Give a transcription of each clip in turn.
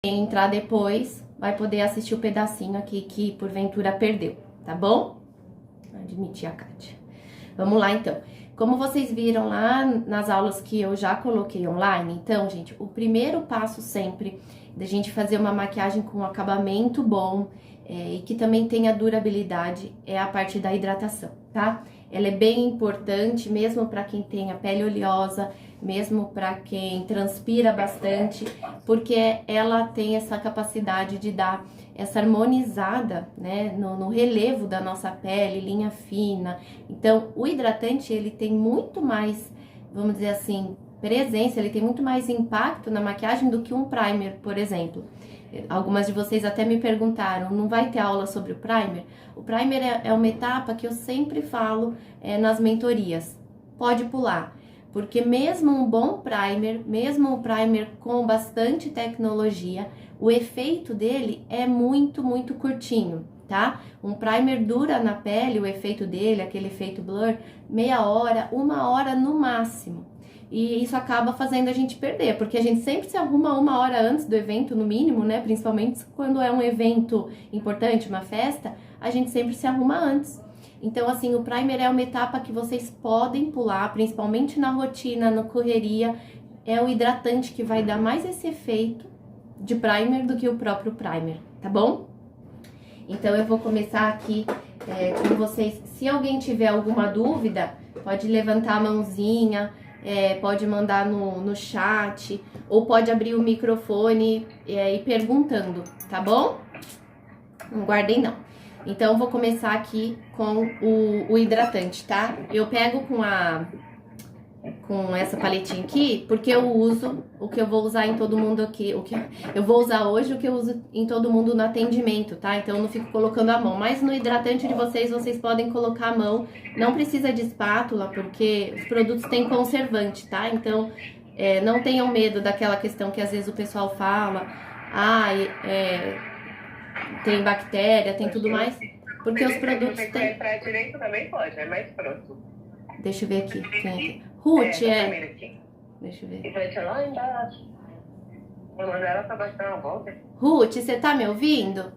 Quem entrar depois vai poder assistir o pedacinho aqui que porventura perdeu, tá bom? Admitir a Kátia. Vamos lá então. Como vocês viram lá nas aulas que eu já coloquei online, então, gente, o primeiro passo sempre da gente fazer uma maquiagem com acabamento bom e que também tenha durabilidade é a parte da hidratação, tá? Ela é bem importante, mesmo para quem tem a pele oleosa, mesmo para quem transpira bastante, porque ela tem essa capacidade de dar essa harmonizada, né, no relevo da nossa pele, linha fina. Então, o hidratante, ele tem muito mais, vamos dizer assim, presença, ele tem muito mais impacto na maquiagem do que um primer, por exemplo. Algumas de vocês até me perguntaram, não vai ter aula sobre o primer? O primer é uma etapa que eu sempre falo nas mentorias. Pode pular, porque mesmo um bom primer, mesmo um primer com bastante tecnologia, o efeito dele é muito curtinho, tá? Um primer dura na pele, o efeito dele, aquele efeito blur, meia hora, 1 hora no máximo. E isso acaba fazendo a gente perder, porque a gente sempre se arruma 1 hora antes do evento, no mínimo, né? Principalmente quando é um evento importante, uma festa, a gente sempre se arruma antes. Então, assim, o primer é uma etapa que vocês podem pular, principalmente na rotina, na correria. É o hidratante que vai dar mais esse efeito de primer do que o próprio primer, tá bom? Então, eu vou começar aqui com vocês. Se alguém tiver alguma dúvida, pode levantar a mãozinha, pode mandar no chat, ou pode abrir o microfone e ir perguntando, tá bom? Não guardem não. Então, eu vou começar aqui com o hidratante, tá? Eu pego com essa paletinha aqui, porque eu uso o que eu vou usar em todo mundo aqui, o que eu vou usar hoje, o que eu uso em todo mundo no atendimento, tá? Então, eu não fico colocando a mão, mas no hidratante de vocês podem colocar a mão, não precisa de espátula, porque os produtos têm conservante, tá? Então, não tenham medo daquela questão que às vezes o pessoal fala, tem bactéria, tem tudo mais, porque os produtos têm... Se entrar direito também pode, é mais pronto. Deixa eu ver aqui, Ruth, Deixa eu ver. E vai ser lá embaixo. Vou mandar ela pra baixar uma volta. Ruth, você tá me ouvindo?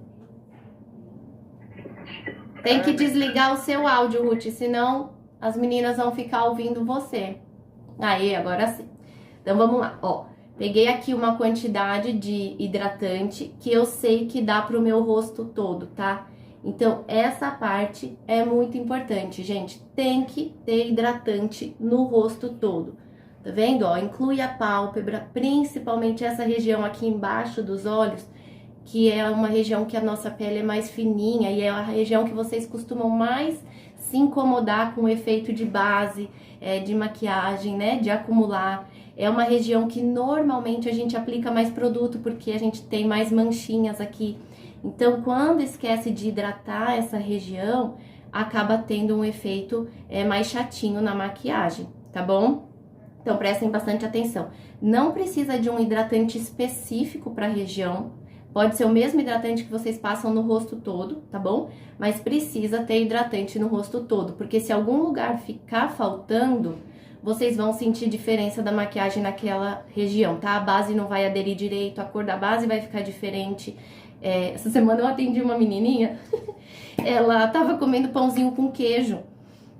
Tem que desligar o seu áudio, Ruth, senão as meninas vão ficar ouvindo você. Aí, agora sim. Então, vamos lá, ó. Peguei aqui uma quantidade de hidratante que eu sei que dá pro meu rosto todo, tá? Então, essa parte é muito importante, gente. Tem que ter hidratante no rosto todo. Tá vendo? Ó, inclui a pálpebra, principalmente essa região aqui embaixo dos olhos, que é uma região que a nossa pele é mais fininha e é a região que vocês costumam mais se incomodar com o efeito de base, de maquiagem, né? De acumular. É uma região que normalmente a gente aplica mais produto porque a gente tem mais manchinhas aqui. Então, quando esquece de hidratar essa região, acaba tendo um efeito mais chatinho na maquiagem, tá bom? Então, prestem bastante atenção. Não precisa de um hidratante específico para a região. Pode ser o mesmo hidratante que vocês passam no rosto todo, tá bom? Mas precisa ter hidratante no rosto todo, porque se algum lugar ficar faltando, vocês vão sentir diferença da maquiagem naquela região, tá? A base não vai aderir direito, a cor da base vai ficar diferente. Essa semana eu atendi uma menininha, ela tava comendo pãozinho com queijo.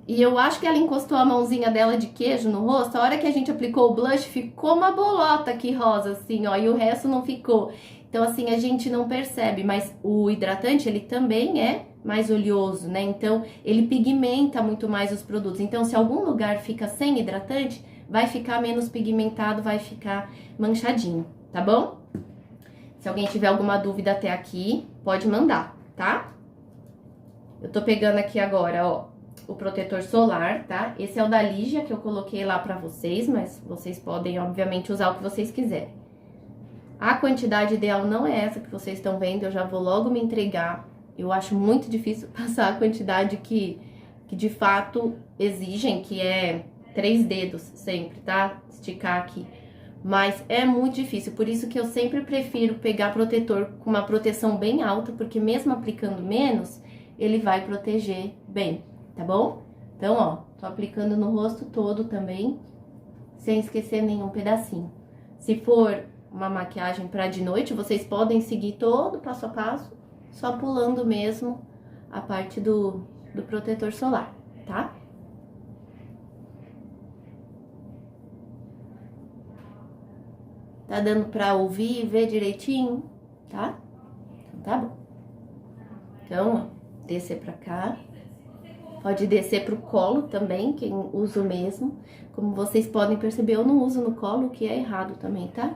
E eu acho que ela encostou a mãozinha dela de queijo no rosto. A hora que a gente aplicou o blush, ficou uma bolota aqui rosa, assim, ó. E o resto não ficou. Então, assim, a gente não percebe. Mas o hidratante, ele também é mais oleoso, né? Então, ele pigmenta muito mais os produtos. Então, se algum lugar fica sem hidratante, vai ficar menos pigmentado, vai ficar manchadinho, tá bom? Se alguém tiver alguma dúvida até aqui, pode mandar, tá? Eu tô pegando aqui agora, ó, o protetor solar, tá? Esse é o da Lígia, que eu coloquei lá pra vocês, mas vocês podem, obviamente, usar o que vocês quiserem. A quantidade ideal não é essa que vocês estão vendo, eu já vou logo me entregar. Eu acho muito difícil passar a quantidade que de fato exigem, que é 3 dedos sempre, tá? Esticar aqui. Mas é muito difícil, por isso que eu sempre prefiro pegar protetor com uma proteção bem alta, porque mesmo aplicando menos, ele vai proteger bem, tá bom? Então, ó, tô aplicando no rosto todo também, sem esquecer nenhum pedacinho. Se for uma maquiagem para de noite, vocês podem seguir todo o passo a passo, só pulando mesmo a parte do protetor solar, tá? Tá dando pra ouvir e ver direitinho, tá? Então tá bom. Então, ó, descer pra cá. Pode descer pro colo também, quem usa o mesmo. Como vocês podem perceber, eu não uso no colo, o que é errado também, tá?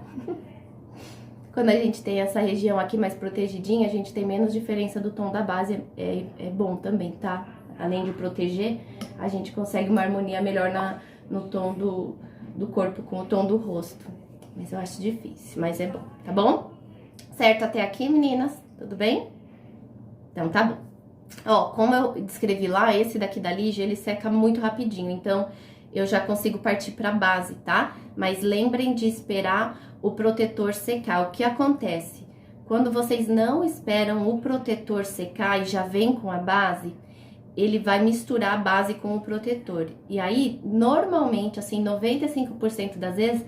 Quando a gente tem essa região aqui mais protegidinha, a gente tem menos diferença do tom da base, é bom também, tá? Além de proteger, a gente consegue uma harmonia melhor no tom do corpo com o tom do rosto. Mas eu acho difícil, mas é bom, tá bom? Certo até aqui, meninas? Tudo bem? Então tá bom. Ó, como eu descrevi lá, esse daqui da Ligia, ele seca muito rapidinho, então eu já consigo partir pra base, tá? Mas lembrem de esperar o protetor secar. O que acontece? Quando vocês não esperam o protetor secar e já vem com a base, ele vai misturar a base com o protetor. E aí, normalmente, assim, 95% das vezes,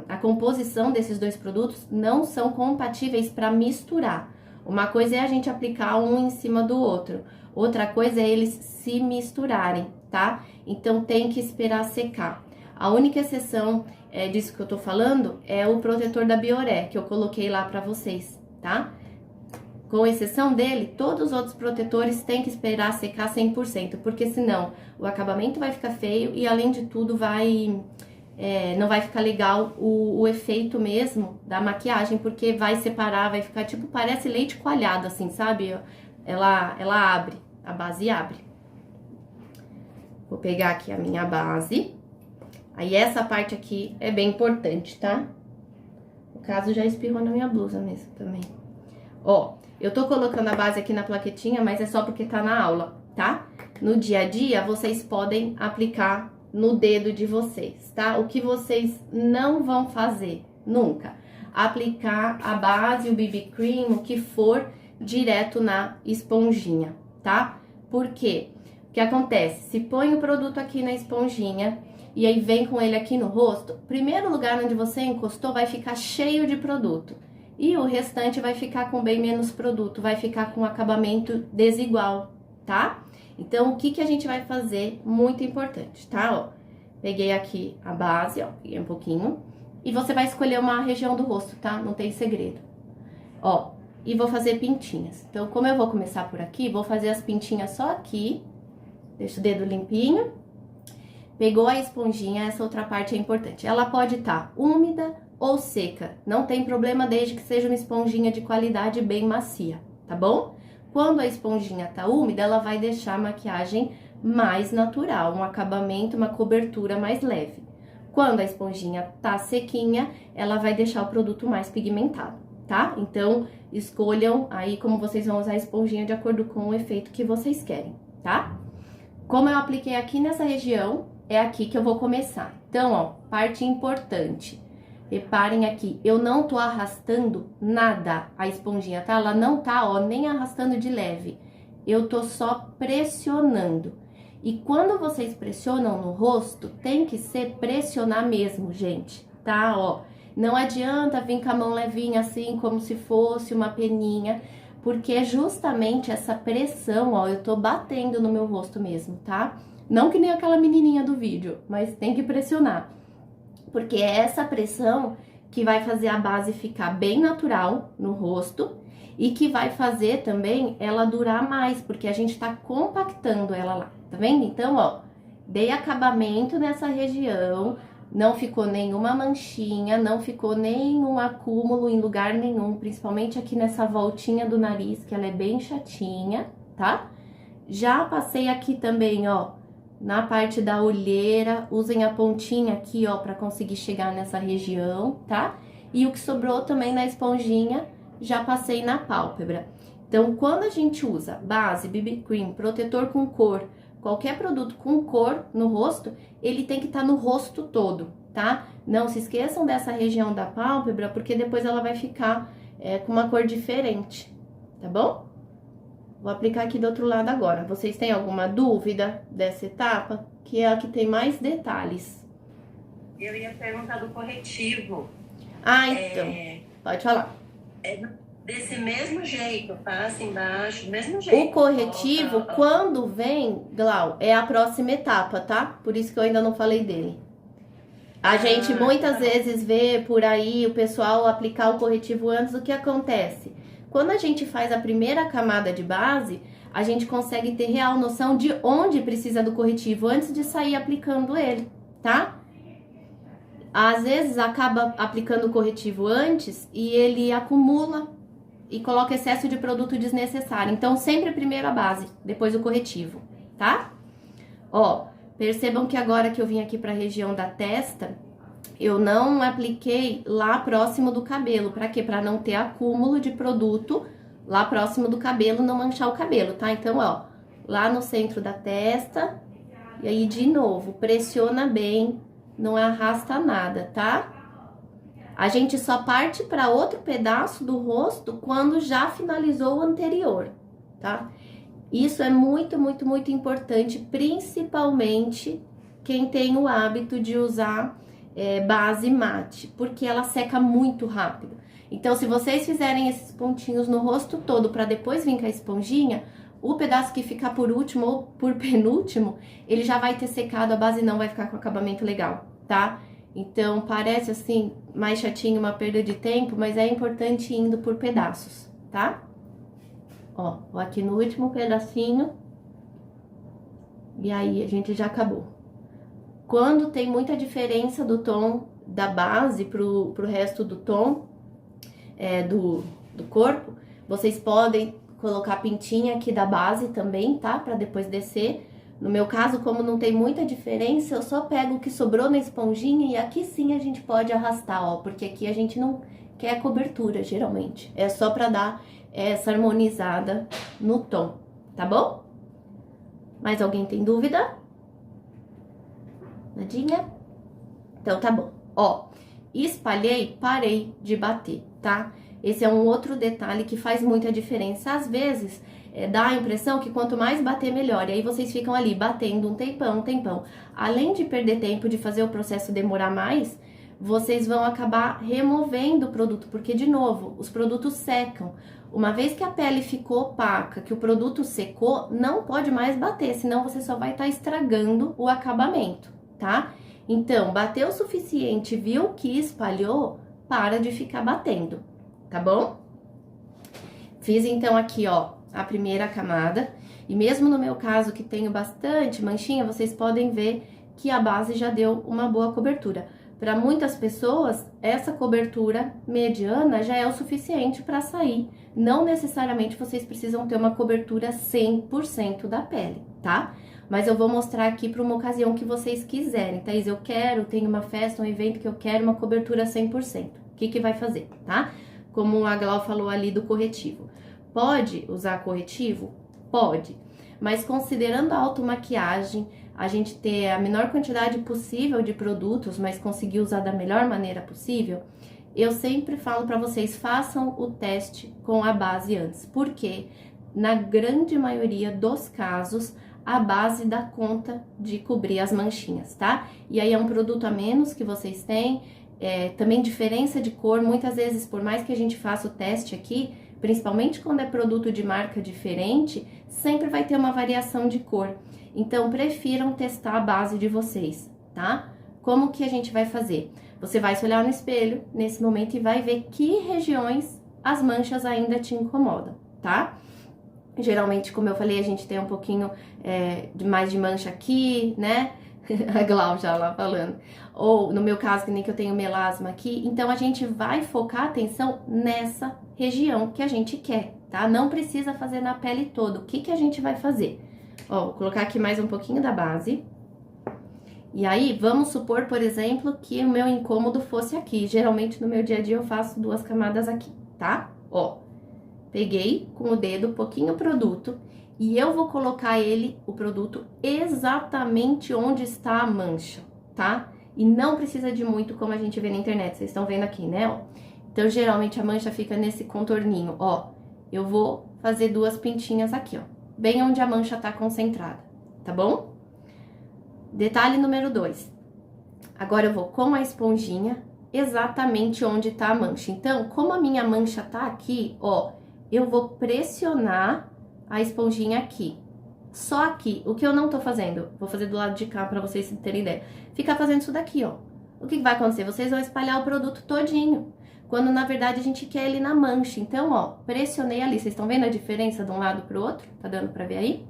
a composição desses dois produtos não são compatíveis para misturar. Uma coisa é a gente aplicar um em cima do outro, outra coisa é eles se misturarem, tá? Então tem que esperar secar. A única exceção disso que eu tô falando é o protetor da Bioré, que eu coloquei lá pra vocês, tá? Com exceção dele, todos os outros protetores têm que esperar secar 100%, porque senão o acabamento vai ficar feio e além de tudo não vai ficar legal o efeito mesmo da maquiagem, porque vai separar, vai ficar tipo, parece leite coalhado assim, sabe? Ela abre, a base abre. Vou pegar aqui a minha base. Aí essa parte aqui é bem importante, tá? No caso, já espirrou na minha blusa mesmo também. Ó, eu tô colocando a base aqui na plaquetinha, mas é só porque tá na aula, tá? No dia a dia, vocês podem aplicar no dedo de vocês, tá? O que vocês não vão fazer nunca, aplicar a base, o BB cream, o que for, direto na esponjinha, tá? Por quê? O que acontece? Se põe o produto aqui na esponjinha e aí vem com ele aqui no rosto, primeiro lugar onde você encostou vai ficar cheio de produto e o restante vai ficar com bem menos produto, vai ficar com acabamento desigual, tá? Então, o que a gente vai fazer? Muito importante, tá? Ó, peguei aqui a base, ó, peguei um pouquinho. E você vai escolher uma região do rosto, tá? Não tem segredo. Ó, e vou fazer pintinhas. Então, como eu vou começar por aqui, vou fazer as pintinhas só aqui. Deixa o dedo limpinho. Pegou a esponjinha, essa outra parte é importante. Ela pode estar úmida ou seca. Não tem problema, desde que seja uma esponjinha de qualidade bem macia, tá bom? Quando a esponjinha tá úmida, ela vai deixar a maquiagem mais natural, um acabamento, uma cobertura mais leve. Quando a esponjinha tá sequinha, ela vai deixar o produto mais pigmentado, tá? Então, escolham aí como vocês vão usar a esponjinha de acordo com o efeito que vocês querem, tá? Como eu apliquei aqui nessa região, é aqui que eu vou começar. Então, ó, parte importante. Reparem aqui, eu não tô arrastando nada a esponjinha, tá? Ela não tá, ó, nem arrastando de leve. Eu tô só pressionando. E quando vocês pressionam no rosto, tem que ser pressionar mesmo, gente, tá? Ó, não adianta vir com a mão levinha assim, como se fosse uma peninha, porque é justamente essa pressão, ó, eu tô batendo no meu rosto mesmo, tá? Não que nem aquela menininha do vídeo, mas tem que pressionar. Porque é essa pressão que vai fazer a base ficar bem natural no rosto e que vai fazer também ela durar mais, porque a gente tá compactando ela lá, tá vendo? Então, ó, dei acabamento nessa região, não ficou nenhuma manchinha, não ficou nenhum acúmulo em lugar nenhum, principalmente aqui nessa voltinha do nariz, que ela é bem chatinha, tá? Já passei aqui também, ó, na parte da olheira, usem a pontinha aqui, ó, pra conseguir chegar nessa região, tá? E o que sobrou também na esponjinha, já passei na pálpebra. Então, quando a gente usa base, BB cream, protetor com cor, qualquer produto com cor no rosto, ele tem que estar no rosto todo, tá? Não se esqueçam dessa região da pálpebra, porque depois ela vai ficar com uma cor diferente, tá bom? Vou aplicar aqui do outro lado agora. Vocês têm alguma dúvida dessa etapa? Que é a que tem mais detalhes. Eu ia perguntar do corretivo. Ah, então, pode falar. Desse mesmo jeito, passa embaixo, do mesmo O jeito. corretivo, Coloca, quando vem, Glau, é a próxima etapa, tá? Por isso que eu ainda não falei dele. A gente então muitas tá bom. vezes vê por aí o pessoal aplicar o corretivo antes. O que acontece? Quando a gente faz a primeira camada de base, a gente consegue ter real noção de onde precisa do corretivo antes de sair aplicando ele, tá? Às vezes acaba aplicando o corretivo antes e ele acumula e coloca excesso de produto desnecessário. Então, sempre primeiro a base, depois o corretivo, tá? Ó, percebam que agora que eu vim aqui para a região da testa, eu não apliquei lá próximo do cabelo. Para quê? Para não ter acúmulo de produto lá próximo do cabelo, não manchar o cabelo, tá? Então, ó, lá no centro da testa, e aí de novo, pressiona bem, não arrasta nada, tá? A gente só parte para outro pedaço do rosto quando já finalizou o anterior, tá? Isso é muito, muito, muito importante, principalmente quem tem o hábito de usar base mate, porque ela seca muito rápido. Então, se vocês fizerem esses pontinhos no rosto todo para depois vir com a esponjinha, o pedaço que ficar por último ou por penúltimo, ele já vai ter secado, a base não vai ficar com acabamento legal, tá? Então, parece assim, mais chatinho, uma perda de tempo, mas é importante ir indo por pedaços, tá? Ó, vou aqui no último pedacinho. E aí, a gente já acabou. Quando tem muita diferença do tom da base pro resto do tom do corpo, vocês podem colocar a pintinha aqui da base também, tá? Pra depois descer. No meu caso, como não tem muita diferença, eu só pego o que sobrou na esponjinha e aqui sim a gente pode arrastar, ó. Porque aqui a gente não quer cobertura, geralmente. É só pra dar essa harmonizada no tom, tá bom? Mais alguém tem dúvida? Nadinha? Então tá bom. Ó, espalhei, parei de bater, tá? Esse é um outro detalhe que faz muita diferença. Às vezes, dá a impressão que quanto mais bater, melhor. E aí vocês ficam ali batendo um tempão, um tempão. Além de perder tempo, de fazer o processo demorar mais, vocês vão acabar removendo o produto, porque, de novo, os produtos secam. Uma vez que a pele ficou opaca, que o produto secou, não pode mais bater, senão você só vai estar estragando o acabamento, tá? Então, bateu o suficiente, viu que espalhou, para de ficar batendo, tá bom? Fiz então aqui, ó, a primeira camada. E mesmo no meu caso, que tenho bastante manchinha, vocês podem ver que a base já deu uma boa cobertura. Para muitas pessoas, essa cobertura mediana já é o suficiente para sair. Não necessariamente vocês precisam ter uma cobertura 100% da pele, tá? Mas eu vou mostrar aqui para uma ocasião que vocês quiserem. Thaís, eu quero, tenho uma festa, um evento que eu quero uma cobertura 100%. O que que vai fazer, tá? Como a Glau falou ali do corretivo. Pode usar corretivo? Pode. Mas considerando a automaquiagem, a gente ter a menor quantidade possível de produtos, mas conseguir usar da melhor maneira possível, eu sempre falo para vocês, façam o teste com a base antes. Porque, na grande maioria dos casos, a base dá conta de cobrir as manchinhas, tá? E aí é um produto a menos que vocês têm, também diferença de cor, muitas vezes, por mais que a gente faça o teste aqui, principalmente quando é produto de marca diferente, sempre vai ter uma variação de cor. Então, prefiram testar a base de vocês, tá? Como que a gente vai fazer? Você vai se olhar no espelho nesse momento e vai ver que regiões as manchas ainda te incomodam, tá? Geralmente, como eu falei, a gente tem um pouquinho mais de mancha aqui, né? A Glau já lá falando. Ou, no meu caso, que nem que eu tenho melasma aqui. Então, a gente vai focar a atenção nessa região que a gente quer, tá? Não precisa fazer na pele toda. O que que a gente vai fazer? Ó, vou colocar aqui mais um pouquinho da base. E aí, vamos supor, por exemplo, que o meu incômodo fosse aqui. Geralmente, no meu dia a dia, eu faço 2 camadas aqui, tá? Ó, peguei com o dedo pouquinho produto e eu vou colocar o produto, exatamente onde está a mancha, tá? E não precisa de muito, como a gente vê na internet, vocês estão vendo aqui, né? Ó. Então, geralmente, a mancha fica nesse contorninho, ó. Eu vou fazer 2 pintinhas aqui, ó, bem onde a mancha tá concentrada, tá bom? Detalhe número 2. Agora, eu vou com a esponjinha exatamente onde tá a mancha. Então, como a minha mancha tá aqui, ó, eu vou pressionar a esponjinha aqui. Só aqui. O que eu não tô fazendo? Vou fazer do lado de cá pra vocês terem ideia. Ficar fazendo isso daqui, ó. O que vai acontecer? Vocês vão espalhar o produto todinho. Quando, na verdade, a gente quer ele na mancha. Então, ó, pressionei ali. Vocês estão vendo a diferença de um lado pro outro? Tá dando pra ver aí?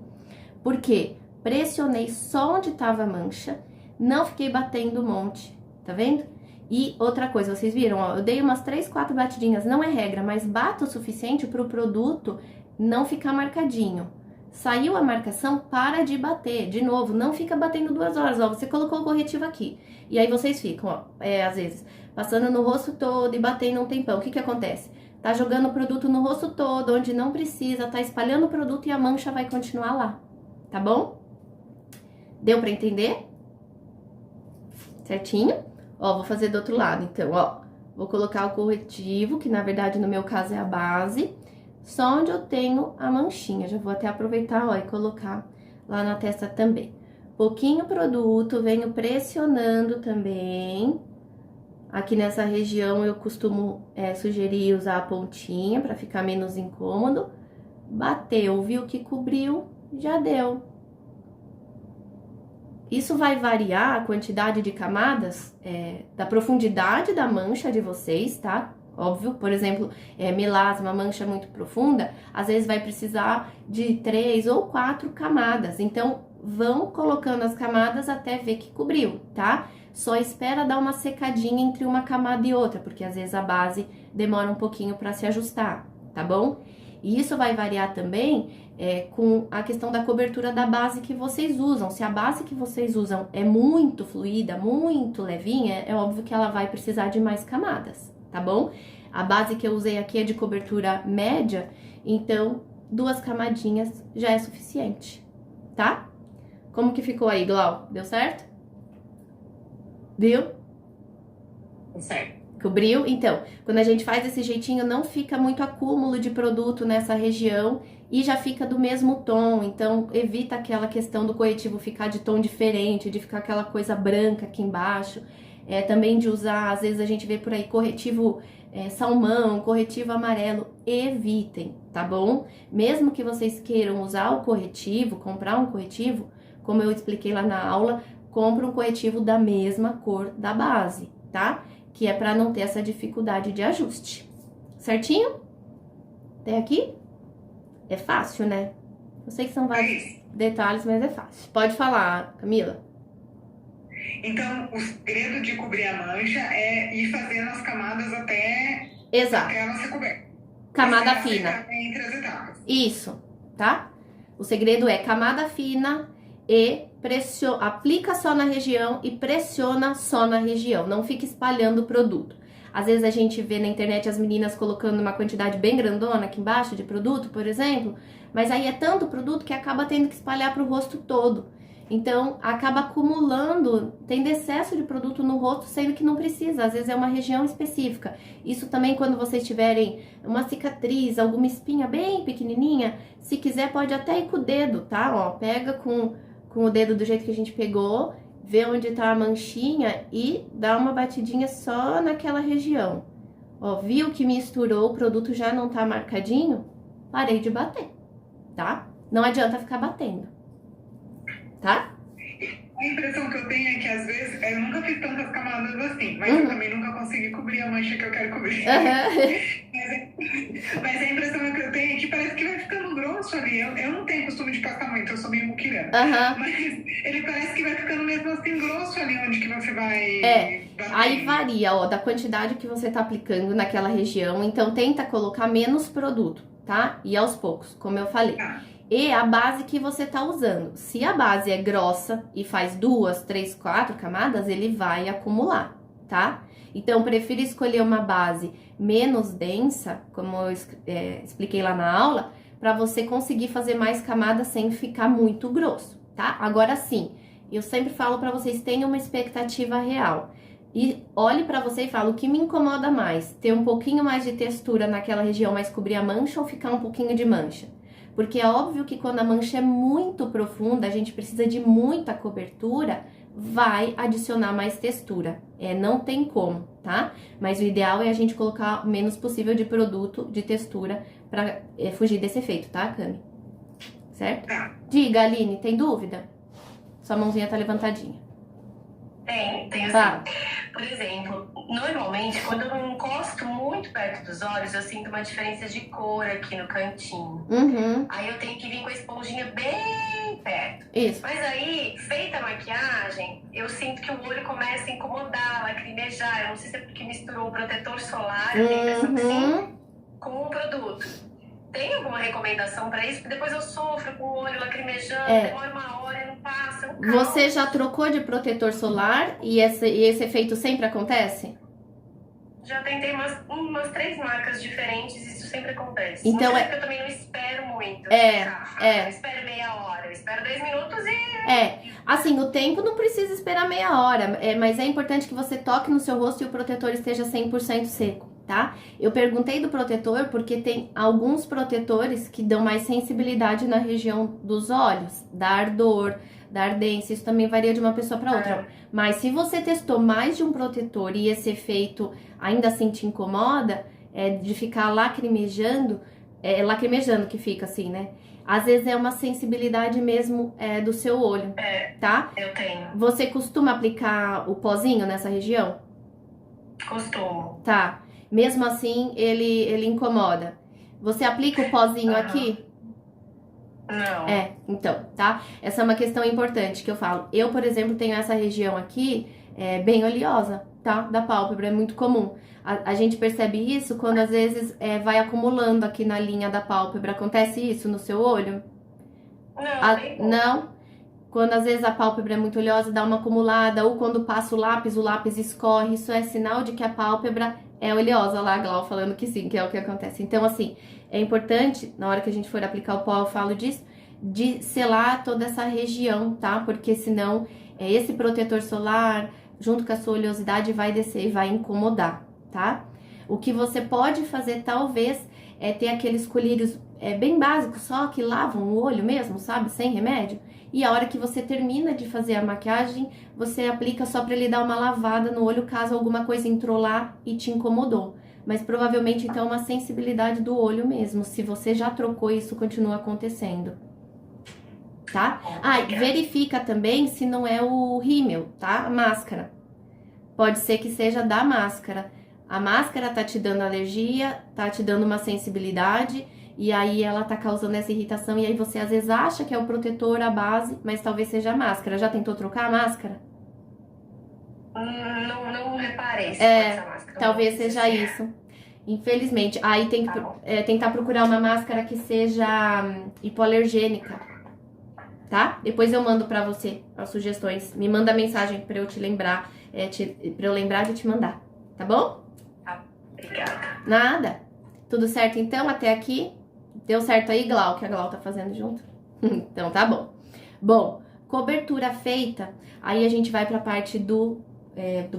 Por quê? Pressionei só onde tava a mancha. Não fiquei batendo um monte. Tá vendo? E outra coisa, vocês viram, ó, eu dei umas 3, 4 batidinhas. Não é regra, mas bata o suficiente pro produto não ficar marcadinho. Saiu a marcação, para de bater. De novo, não fica batendo 2 horas. Ó, você colocou o corretivo aqui. E aí vocês ficam, ó, às vezes, passando no rosto todo e batendo um tempão. O que que acontece? Tá jogando o produto no rosto todo, onde não precisa, tá espalhando o produto e a mancha vai continuar lá. Tá bom? Deu pra entender? Certinho? Ó, vou fazer do outro lado. Então, ó, vou colocar o corretivo, que na verdade no meu caso é a base. Só onde eu tenho a manchinha. Já vou até aproveitar, ó, e colocar lá na testa também. Pouquinho produto, venho pressionando também. Aqui nessa região eu costumo sugerir usar a pontinha para ficar menos incômodo. Bateu, viu que cobriu, já deu. Isso vai variar a quantidade de camadas da profundidade da mancha de vocês, tá? Óbvio, por exemplo, melasma, mancha muito profunda, às vezes vai precisar de 3 ou 4 camadas. Então, vão colocando as camadas até ver que cobriu, tá? Só espera dar uma secadinha entre uma camada e outra, porque às vezes a base demora um pouquinho para se ajustar, tá bom? E isso vai variar também com a questão da cobertura da base que vocês usam. Se a base que vocês usam é muito fluida, muito levinha, é óbvio que ela vai precisar de mais camadas, tá bom? A base que eu usei aqui é de cobertura média, então 2 camadinhas já é suficiente, tá? Como que ficou aí, Glau? Deu certo? Viu? Certo. Cobriu? Então, quando a gente faz desse jeitinho, não fica muito acúmulo de produto nessa região e já fica do mesmo tom. Então, evita aquela questão do corretivo ficar de tom diferente, de ficar aquela coisa branca aqui embaixo. Também de usar, às vezes a gente vê por aí corretivo salmão, corretivo amarelo. Evitem, tá bom? Mesmo que vocês queiram usar o corretivo, comprar um corretivo, como eu expliquei lá na aula, compra um corretivo da mesma cor da base, tá? Que é para não ter essa dificuldade de ajuste. Certinho? Até aqui? É fácil, né? Eu sei que são vários detalhes, mas é fácil. Pode falar, Camila. Então, o segredo de cobrir a mancha é ir fazendo as camadas até Exato. ela ser coberta. Camada fina. Entre as etapas. Isso, tá? O segredo é camada fina e aplica só na região e pressiona só na região. Não fica espalhando o produto. Às vezes a gente vê na internet as meninas colocando uma quantidade bem grandona aqui embaixo de produto, por exemplo, mas aí é tanto produto que acaba tendo que espalhar para o rosto todo. Então, acaba acumulando, tendo excesso de produto no rosto, sendo que não precisa, às vezes é uma região específica. Isso também quando vocês tiverem uma cicatriz, alguma espinha bem pequenininha, se quiser pode até ir com o dedo, tá? Ó, pega com o dedo do jeito que a gente pegou, vê onde tá a manchinha e dá uma batidinha só naquela região. Ó, viu que misturou, o produto já não tá marcadinho? Parei de bater, tá? Não adianta ficar batendo, tá? A impressão que eu tenho é que às vezes eu nunca fiz tantas camadas assim, mas eu também nunca consegui cobrir a mancha que eu quero cobrir. Mas a impressão que eu tenho é que parece que vai ficando grosso ali. Eu não tenho costume de passar muito, eu sou meio muquirana. Mas ele parece que vai ficando mesmo assim grosso ali onde que você vai bater. Aí varia, ó, da quantidade que você tá aplicando naquela região. Então tenta colocar menos produto, tá? E aos poucos, como eu falei. E a base que você tá usando. Se a base é grossa e faz 2, 3, 4 camadas, ele vai acumular, tá? Então, prefiro escolher uma base menos densa, como eu expliquei lá na aula, para você conseguir fazer mais camadas sem ficar muito grosso, tá? Agora sim, eu sempre falo para vocês, tenham uma expectativa real. E olhe para você e fala, o que me incomoda mais? Ter um pouquinho mais de textura naquela região, mas cobrir a mancha ou ficar um pouquinho de mancha? Porque é óbvio que quando a mancha é muito profunda, a gente precisa de muita cobertura vai adicionar mais textura. Não tem como, tá? Mas o ideal é a gente colocar o menos possível de produto, de textura, pra fugir desse efeito, tá, Cami? Certo? Diga, Aline, tem dúvida? Sua mãozinha tá levantadinha. Tenho sim. Por exemplo, normalmente, quando eu não encosto muito perto dos olhos, eu sinto uma diferença de cor aqui no cantinho. Aí eu tenho que vir com a esponjinha bem perto. Isso. Mas aí, feita a maquiagem, eu sinto que o olho começa a incomodar, lacrimejar. Eu não sei se é porque misturou o protetor solar, eu tenho a impressão que sim, com o produto. Tem alguma recomendação pra isso? Porque depois eu sofro com o olho lacrimejando, demora uma hora e não passa, é um caos. Você já trocou de protetor solar e esse efeito sempre acontece? Já tentei umas 3 marcas diferentes, isso sempre acontece. Então porque eu também não espero muito. Eu espero meia hora, eu espero 10 minutos e... Assim, o tempo não precisa esperar meia hora, mas é importante que você toque no seu rosto e o protetor esteja 100% seco. Tá? Eu perguntei do protetor porque tem alguns protetores que dão mais sensibilidade na região dos olhos, da ardor, da ardência, isso também varia de uma pessoa para outra. Mas se você testou mais de um protetor e esse efeito ainda assim te incomoda, de ficar lacrimejando, lacrimejando que fica assim, né? Às vezes é uma sensibilidade mesmo do seu olho, tá? Eu tenho. Você costuma aplicar o pozinho nessa região? Costumo. Tá. Mesmo assim, ele incomoda. Você aplica o pozinho aqui? Não. Então, tá? Essa é uma questão importante que eu falo. Eu, por exemplo, tenho essa região aqui bem oleosa, tá? Da pálpebra, é muito comum. A gente percebe isso quando às vezes vai acumulando aqui na linha da pálpebra. Acontece isso no seu olho? Não? Quando às vezes a pálpebra é muito oleosa, dá uma acumulada, ou quando passa o lápis escorre, isso é sinal de que a pálpebra é oleosa. Lá, a Glau falando que sim, que é o que acontece. Então, assim, é importante, na hora que a gente for aplicar o pó, eu falo disso, de selar toda essa região, tá? Porque senão, esse protetor solar, junto com a sua oleosidade, vai descer e vai incomodar, tá? O que você pode fazer, talvez, é ter aqueles colírios bem básicos, só que lavam o olho mesmo, sabe? Sem remédio. E a hora que você termina de fazer a maquiagem, você aplica só pra ele dar uma lavada no olho, caso alguma coisa entrou lá e te incomodou. Mas provavelmente, então, é uma sensibilidade do olho mesmo. Se você já trocou, isso continua acontecendo. Tá? E verifica também se não é o rímel, tá? A máscara. Pode ser que seja da máscara. A máscara tá te dando alergia, tá te dando uma sensibilidade... E aí ela tá causando essa irritação e aí você às vezes acha que é o protetor, a base, mas talvez seja a máscara. Já tentou trocar a máscara? Não reparei se essa máscara. Talvez seja isso. Infelizmente. Aí tem que tentar procurar uma máscara que seja hipoalergênica, tá? Depois eu mando pra você as sugestões. Me manda mensagem pra eu te lembrar, pra eu lembrar de te mandar, tá bom? Tá, obrigada. Nada. Tudo certo então até aqui? Deu certo aí, Glau, que a Glau tá fazendo junto? Então tá bom. Bom, cobertura feita, aí a gente vai pra parte do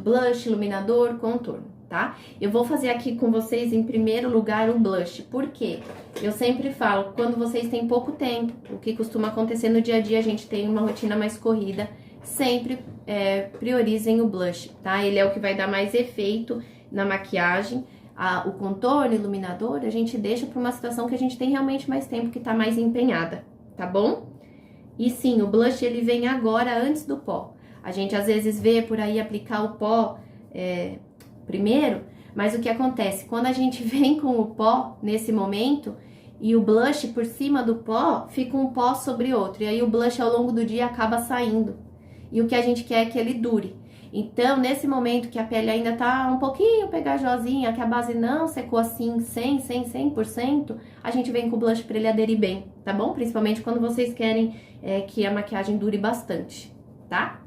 blush, iluminador, contorno, tá? Eu vou fazer aqui com vocês, em primeiro lugar, o blush. Por quê? Eu sempre falo, quando vocês têm pouco tempo, o que costuma acontecer no dia a dia, a gente tem uma rotina mais corrida, sempre priorizem o blush, tá? Ele é o que vai dar mais efeito na maquiagem. O contorno, iluminador, a gente deixa para uma situação que a gente tem realmente mais tempo, que tá mais empenhada, tá bom? E sim, o blush ele vem agora, antes do pó. A gente às vezes vê por aí aplicar o pó primeiro, mas o que acontece? Quando a gente vem com o pó nesse momento e o blush por cima do pó, fica um pó sobre outro. E aí o blush ao longo do dia acaba saindo. E o que a gente quer é que ele dure. Então, nesse momento que a pele ainda tá um pouquinho pegajosinha, que a base não secou assim 100%, a gente vem com o blush pra ele aderir bem, tá bom? Principalmente quando vocês querem que a maquiagem dure bastante, tá?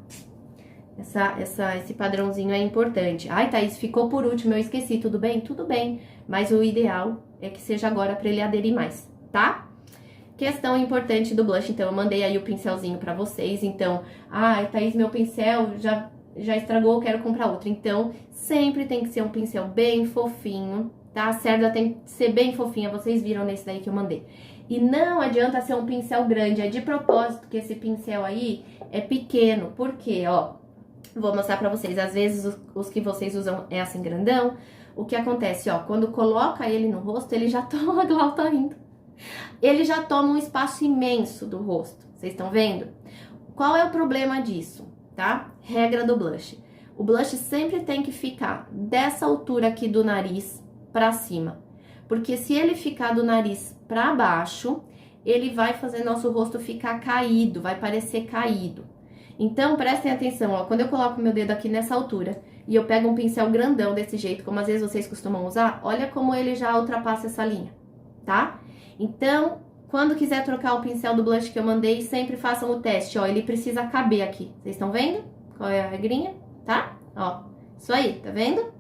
Esse padrãozinho é importante. Ai, Thaís, ficou por último, eu esqueci, tudo bem? Tudo bem, mas o ideal é que seja agora pra ele aderir mais, tá? Questão importante do blush, então eu mandei aí o pincelzinho pra vocês, então... Ai, Thaís, meu pincel já estragou, eu quero comprar outro. Então, sempre tem que ser um pincel bem fofinho, tá? A cerda tem que ser bem fofinha, vocês viram nesse daí que eu mandei. E não adianta ser um pincel grande, é de propósito que esse pincel aí é pequeno. Por quê? Ó, vou mostrar pra vocês. Às vezes os que vocês usam é assim grandão. O que acontece, ó, quando coloca ele no rosto, ele já toma, a Glau tá rindo. Ele já toma um espaço imenso do rosto. Vocês estão vendo? Qual é o problema disso, tá? Regra do blush. O blush sempre tem que ficar dessa altura aqui do nariz pra cima. Porque se ele ficar do nariz pra baixo, ele vai fazer nosso rosto ficar caído, vai parecer caído. Então, prestem atenção, ó, quando eu coloco meu dedo aqui nessa altura e eu pego um pincel grandão desse jeito, como às vezes vocês costumam usar, olha como ele já ultrapassa essa linha, tá? Então, quando quiser trocar o pincel do blush que eu mandei, sempre façam o teste, ó, ele precisa caber aqui. Vocês estão vendo qual é a regrinha, tá? Ó, isso aí, tá vendo?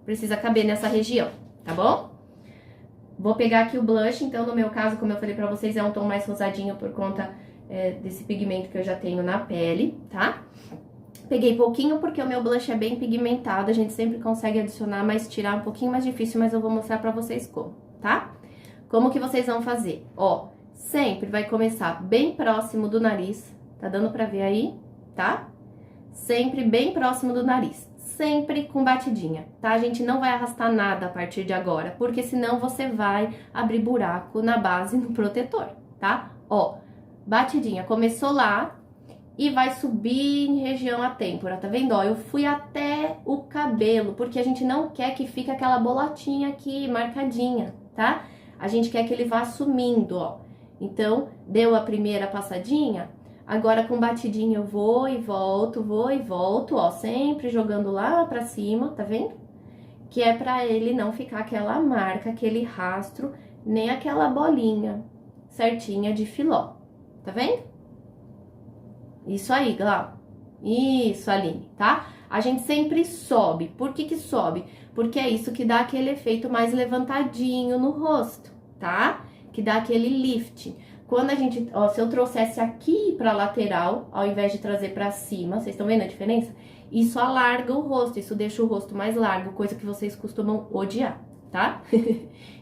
Precisa caber nessa região, tá bom? Vou pegar aqui o blush, então no meu caso, como eu falei pra vocês, é um tom mais rosadinho por conta desse pigmento que eu já tenho na pele, tá? Peguei pouquinho porque o meu blush é bem pigmentado, a gente sempre consegue adicionar, mas tirar um pouquinho mais difícil, mas eu vou mostrar pra vocês como, tá? Como que vocês vão fazer? Ó, sempre vai começar bem próximo do nariz, tá dando pra ver aí, tá? Sempre bem próximo do nariz. Sempre com batidinha, tá? A gente não vai arrastar nada a partir de agora, porque senão você vai abrir buraco na base no protetor, tá? Ó, batidinha, começou lá e vai subir em região à têmpora, tá vendo? Ó, eu fui até o cabelo, porque a gente não quer que fique aquela bolatinha aqui, marcadinha, tá? A gente quer que ele vá sumindo, ó. Então, deu a primeira passadinha. Agora, com batidinha, eu vou e volto, ó, sempre jogando lá pra cima, tá vendo? Que é pra ele não ficar aquela marca, aquele rastro, nem aquela bolinha certinha de filó, tá vendo? Isso aí, Glau. Isso, Aline, tá? A gente sempre sobe. Por que que sobe? Porque é isso que dá aquele efeito mais levantadinho no rosto, tá? Que dá aquele lift. Quando a gente, ó, se eu trouxesse aqui pra lateral, ao invés de trazer pra cima, vocês estão vendo a diferença? Isso alarga o rosto, isso deixa o rosto mais largo, coisa que vocês costumam odiar, tá?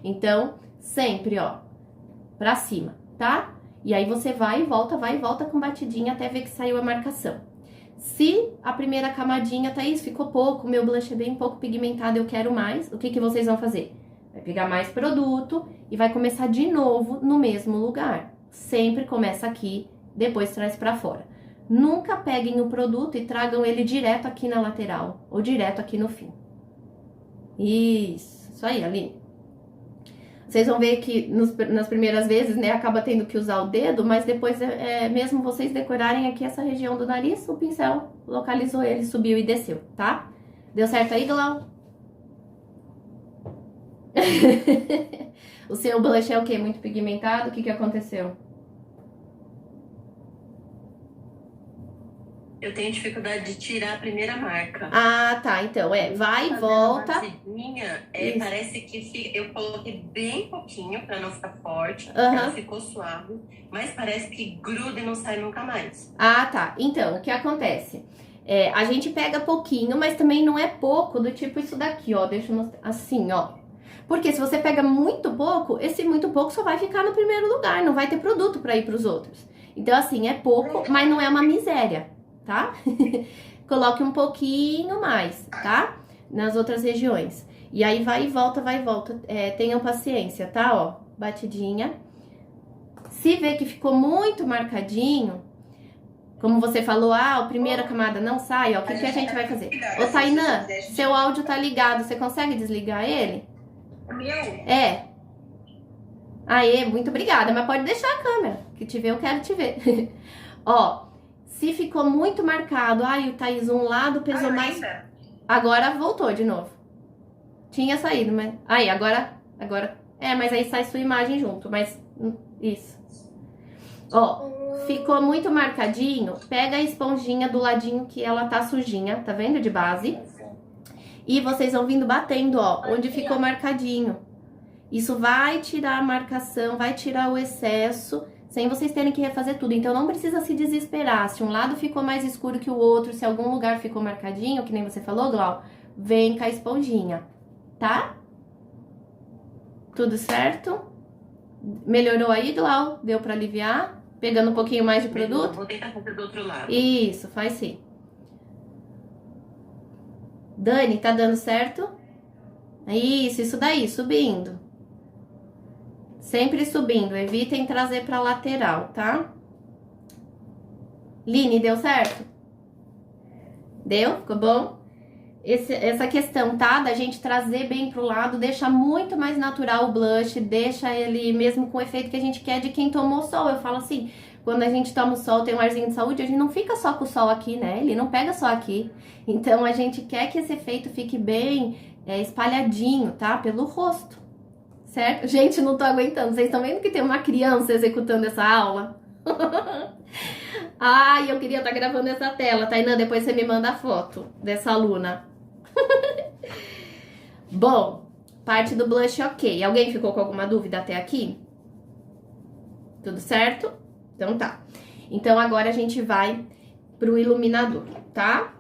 Então, sempre, ó, pra cima, tá? E aí você vai e volta com batidinha até ver que saiu a marcação. Se a primeira camadinha, Thaís, ficou pouco, meu blush é bem pouco pigmentado, eu quero mais, o que que vocês vão fazer? Vai pegar mais produto e vai começar de novo no mesmo lugar. Sempre começa aqui, depois traz pra fora. Nunca peguem o produto e tragam ele direto aqui na lateral ou direto aqui no fim. Isso aí, Aline. Vocês vão ver que nas primeiras vezes, né, acaba tendo que usar o dedo, mas depois, mesmo vocês decorarem aqui essa região do nariz, o pincel localizou ele, subiu e desceu, tá? Deu certo aí, Glau? O seu blush é o quê? Muito pigmentado? O que que aconteceu? Eu tenho dificuldade de tirar a primeira marca. Ah, tá. Então, vai e volta. Parece que eu coloquei bem pouquinho pra não ficar forte. Uhum. Ela ficou suave, mas parece que gruda e não sai nunca mais. Ah, tá. Então, o que acontece? A gente pega pouquinho, mas também não é pouco, do tipo isso daqui, ó. Deixa eu mostrar. Assim, ó. Porque se você pega muito pouco, esse muito pouco só vai ficar no primeiro lugar, não vai ter produto pra ir pros outros. Então, assim, é pouco, mas não é uma miséria, tá? Coloque um pouquinho mais, tá? Nas outras regiões. E aí vai e volta, tenham paciência, tá? Ó, batidinha. Se vê que ficou muito marcadinho, como você falou, a primeira camada não sai, ó, o que a gente vai fazer? Ô, Tainã, seu áudio tá ligado, você consegue desligar ele? Meu? Aê, muito obrigada, mas pode deixar a câmera, que te ver eu quero te ver. Ó, se ficou muito marcado, o Thaís, um lado pesou mais... Agora voltou de novo. Tinha saído, mas... Aí, agora... mas aí sai sua imagem junto, mas... Isso. Ó, ficou muito marcadinho, pega a esponjinha do ladinho que ela tá sujinha, tá vendo? De base. E vocês vão vindo batendo, ó, onde ficou marcadinho. Isso vai tirar a marcação, vai tirar o excesso, sem vocês terem que refazer tudo. Então, não precisa se desesperar. Se um lado ficou mais escuro que o outro, se algum lugar ficou marcadinho, que nem você falou, Glau, vem com a esponjinha, tá? Tudo certo? Melhorou aí, Glau? Deu pra aliviar? Pegando um pouquinho mais de produto? Vou tentar fazer do outro lado. Isso, faz sim. Dani, tá dando certo? Isso daí, subindo. Sempre subindo, evitem trazer pra lateral, tá? Line, deu certo? Deu? Ficou bom? Essa questão, tá? Da gente trazer bem pro lado, deixa muito mais natural o blush, deixa ele mesmo com o efeito que a gente quer de quem tomou sol. Eu falo assim, quando a gente toma o sol, tem um arzinho de saúde, a gente não fica só com o sol aqui, né? Ele não pega só aqui. Então, a gente quer que esse efeito fique bem espalhadinho, tá? Pelo rosto, certo? Gente, não tô aguentando. Vocês estão vendo que tem uma criança executando essa aula? Ai, eu queria estar gravando essa tela, Tainã, depois você me manda a foto dessa aluna. Bom, parte do blush ok. Alguém ficou com alguma dúvida até aqui? Tudo certo? Então tá. Então agora a gente vai pro iluminador, tá?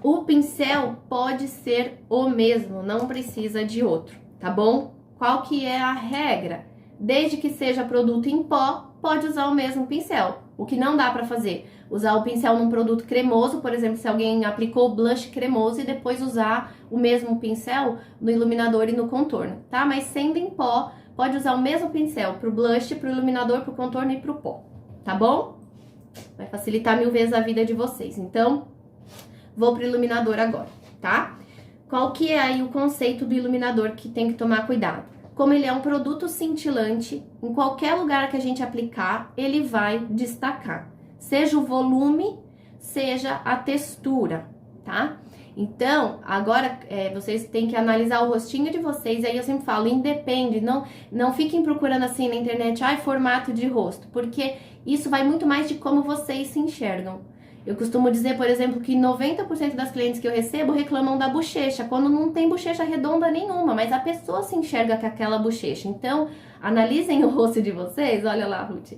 O pincel pode ser o mesmo, não precisa de outro, tá bom? Qual que é a regra? Desde que seja produto em pó, pode usar o mesmo pincel. O que não dá pra fazer? Usar o pincel num produto cremoso, por exemplo, se alguém aplicou blush cremoso e depois usar o mesmo pincel no iluminador e no contorno, tá? Mas sendo em pó, pode usar o mesmo pincel pro blush, pro iluminador, pro contorno e pro pó, tá bom? Vai facilitar 1000 vezes a vida de vocês. Então, vou pro iluminador agora, tá? Qual que é aí o conceito do iluminador que tem que tomar cuidado? Como ele é um produto cintilante, em qualquer lugar que a gente aplicar, ele vai destacar. Seja o volume, seja a textura, tá? Então, agora vocês têm que analisar o rostinho de vocês, e aí eu sempre falo, independe, não fiquem procurando assim na internet, formato de rosto, porque isso vai muito mais de como vocês se enxergam. Eu costumo dizer, por exemplo, que 90% das clientes que eu recebo reclamam da bochecha, quando não tem bochecha redonda nenhuma, mas a pessoa se enxerga com aquela bochecha. Então, analisem o rosto de vocês, olha lá, Ruth,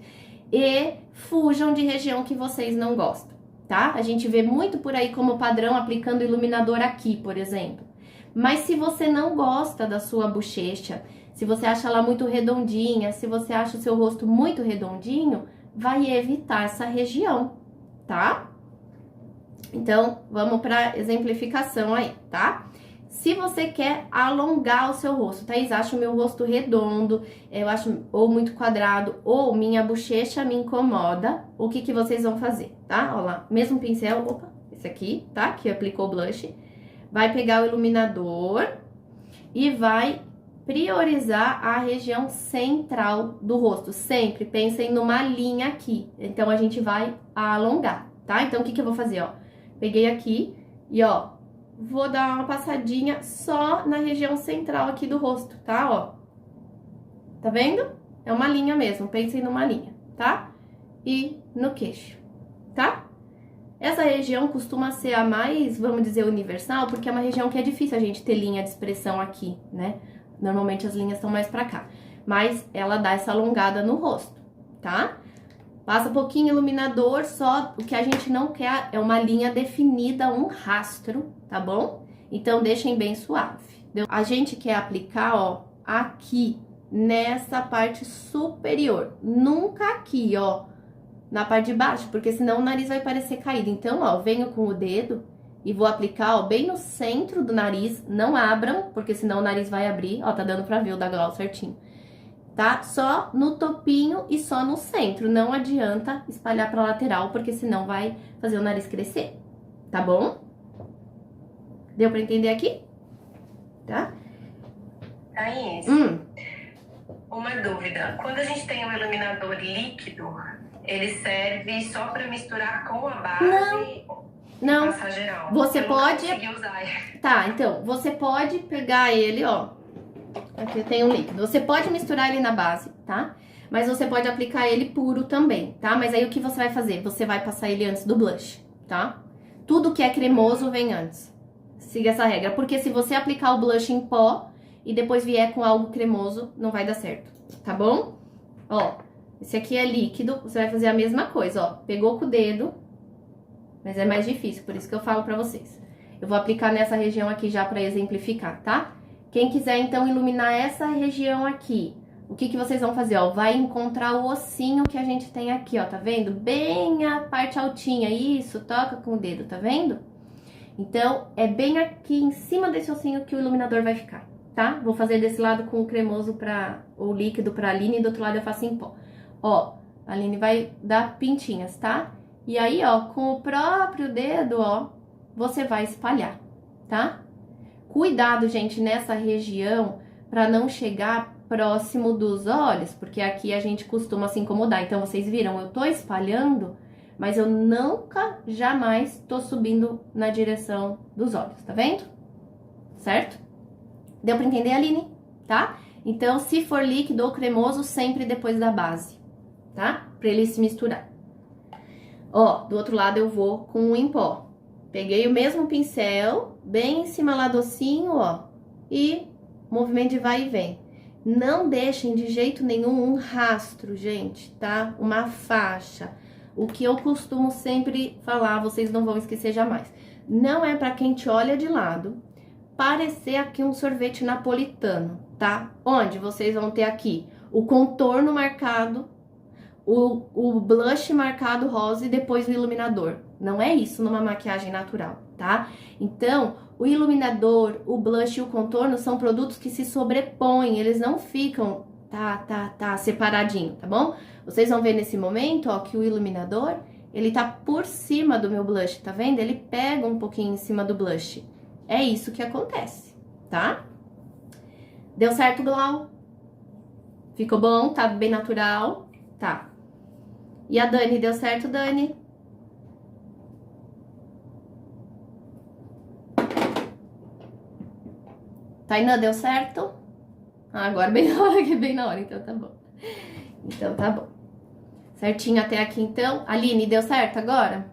e fujam de região que vocês não gostam, tá? A gente vê muito por aí como padrão aplicando iluminador aqui, por exemplo. Mas se você não gosta da sua bochecha, se você acha ela muito redondinha, se você acha o seu rosto muito redondinho, vai evitar essa região, tá? Então, vamos para exemplificação aí, tá? Se você quer alongar o seu rosto, Thaís, acho o meu rosto redondo, eu acho ou muito quadrado, ou minha bochecha me incomoda, o que que vocês vão fazer, tá? Olha lá, mesmo pincel, opa, esse aqui, tá? Que aplicou o blush. Vai pegar o iluminador e vai priorizar a região central do rosto. Sempre pensem numa linha aqui, então a gente vai alongar, tá? Então, o que que eu vou fazer, ó? Peguei aqui e, ó, vou dar uma passadinha só na região central aqui do rosto, tá? Ó, tá vendo? É uma linha mesmo, pensem numa linha, tá? E no queixo, tá? Essa região costuma ser a mais, vamos dizer, universal, porque é uma região que é difícil a gente ter linha de expressão aqui, né? Normalmente as linhas estão mais pra cá, mas ela dá essa alongada no rosto, tá? Passa um pouquinho iluminador, só o que a gente não quer é uma linha definida, um rastro, tá bom? Então, deixem bem suave. A gente quer aplicar, ó, aqui, nessa parte superior. Nunca aqui, ó, na parte de baixo, porque senão o nariz vai parecer caído. Então, ó, venho com o dedo e vou aplicar, ó, bem no centro do nariz. Não abram, porque senão o nariz vai abrir. Ó, tá dando pra ver o da Glau certinho. Tá? Só no topinho e só no centro. Não adianta espalhar pra lateral, porque senão vai fazer o nariz crescer. Tá bom? Deu pra entender aqui? Tá? Thaís, uma dúvida. Quando a gente tem um iluminador líquido, ele serve só pra misturar com a base? Não. Passar geral? Você eu pode... não consegui usar. Tá, então, você pode pegar ele, ó. Aqui tem um líquido. Você pode misturar ele na base, tá? Mas você pode aplicar ele puro também, tá? Mas aí o que você vai fazer? Você vai passar ele antes do blush, tá? Tudo que é cremoso vem antes. Siga essa regra, porque se você aplicar o blush em pó e depois vier com algo cremoso, não vai dar certo, tá bom? Ó, esse aqui é líquido, você vai fazer a mesma coisa, ó. Pegou com o dedo, mas é mais difícil, por isso que eu falo pra vocês. Eu vou aplicar nessa região aqui já pra exemplificar, tá? Quem quiser, então, iluminar essa região aqui, o que vocês vão fazer, ó? Vai encontrar o ossinho que a gente tem aqui, ó, tá vendo? Bem a parte altinha, isso, toca com o dedo, tá vendo? Então, é bem aqui em cima desse ossinho que o iluminador vai ficar, tá? Vou fazer desse lado com o cremoso o líquido pra Aline, e do outro lado eu faço em pó. Ó, a Aline vai dar pintinhas, tá? E aí, ó, com o próprio dedo, ó, você vai espalhar, tá? Cuidado, gente, nessa região pra não chegar próximo dos olhos, porque aqui a gente costuma se incomodar. Então, vocês viram, eu tô espalhando, mas eu nunca, jamais tô subindo na direção dos olhos, tá vendo? Certo? Deu pra entender, Aline? Tá? Então, se for líquido ou cremoso, sempre depois da base, tá? Pra ele se misturar. Ó, do outro lado eu vou com o em pó. Peguei o mesmo pincel, bem em cima lá do ossinho, ó, e movimento de vai e vem. Não deixem de jeito nenhum um rastro, gente, tá? Uma faixa. O que eu costumo sempre falar, vocês não vão esquecer jamais. Não é pra quem te olha de lado parecer aqui um sorvete napolitano, tá? Onde vocês vão ter aqui o contorno marcado, o blush marcado rosa e depois o iluminador. Não é isso numa maquiagem natural, tá? Então, o iluminador, o blush e o contorno são produtos que se sobrepõem, eles não ficam separadinho, tá bom? Vocês vão ver nesse momento, ó, que o iluminador, ele tá por cima do meu blush, tá vendo? Ele pega um pouquinho em cima do blush. É isso que acontece, tá? Deu certo, Glau? Ficou bom? Tá bem natural? Tá. E a Dani, deu certo, Dani? Tainã, deu certo? Ah, agora bem na hora, que bem na hora, então tá bom. Então tá bom. Certinho até aqui, então. Aline, deu certo agora?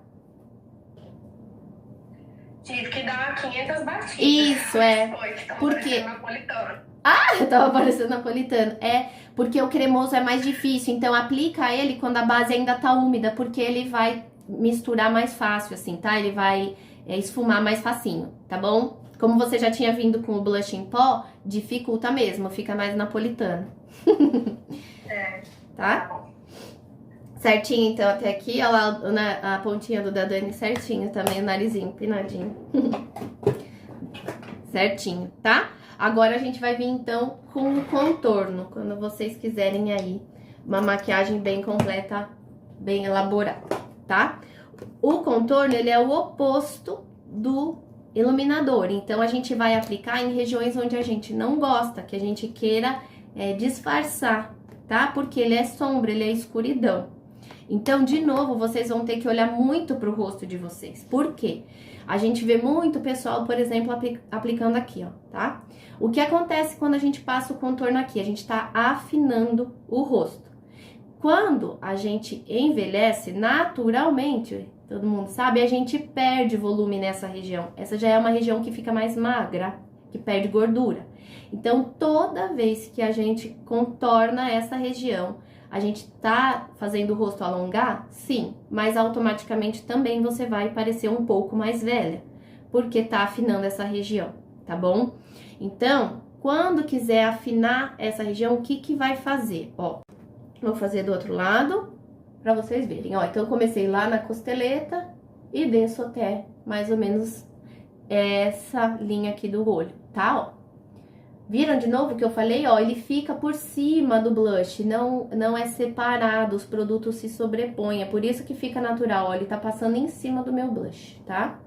Tive que dar 500 batidas. Isso, é. Porque napolitano. Ah, tava parecendo napolitano. É, porque o cremoso é mais difícil, então aplica ele quando a base ainda tá úmida, porque ele vai misturar mais fácil, assim, tá? Ele vai esfumar mais facinho, tá bom? Como você já tinha vindo com o blush em pó, dificulta mesmo, fica mais napolitano. Tá? Certinho, então, até aqui, ó lá a pontinha do da Dani certinho também, o narizinho empinadinho. Certinho, tá? Agora a gente vai vir, então, com o contorno, quando vocês quiserem aí uma maquiagem bem completa, bem elaborada, tá? O contorno, ele é o oposto do iluminador, então a gente vai aplicar em regiões onde a gente não gosta, que a gente queira disfarçar, tá? Porque ele é sombra, ele é escuridão. Então, de novo, vocês vão ter que olhar muito pro rosto de vocês. Por quê? A gente vê muito pessoal, por exemplo, aplicando aqui, ó, tá? O que acontece quando a gente passa o contorno aqui? A gente tá afinando o rosto. Quando a gente envelhece, naturalmente, todo mundo sabe, a gente perde volume nessa região. Essa já é uma região que fica mais magra, que perde gordura. Então, toda vez que a gente contorna essa região, a gente tá fazendo o rosto alongar? Sim, mas automaticamente também você vai parecer um pouco mais velha, porque tá afinando essa região, tá bom? Então, quando quiser afinar essa região, o que vai fazer? Ó, vou fazer do outro lado pra vocês verem, ó. Então, eu comecei lá na costeleta e desço até mais ou menos essa linha aqui do olho, tá? Ó. Viram de novo o que eu falei? Ó, ele fica por cima do blush, não é separado, os produtos se sobrepõem, é por isso que fica natural, ó, ele tá passando em cima do meu blush, tá?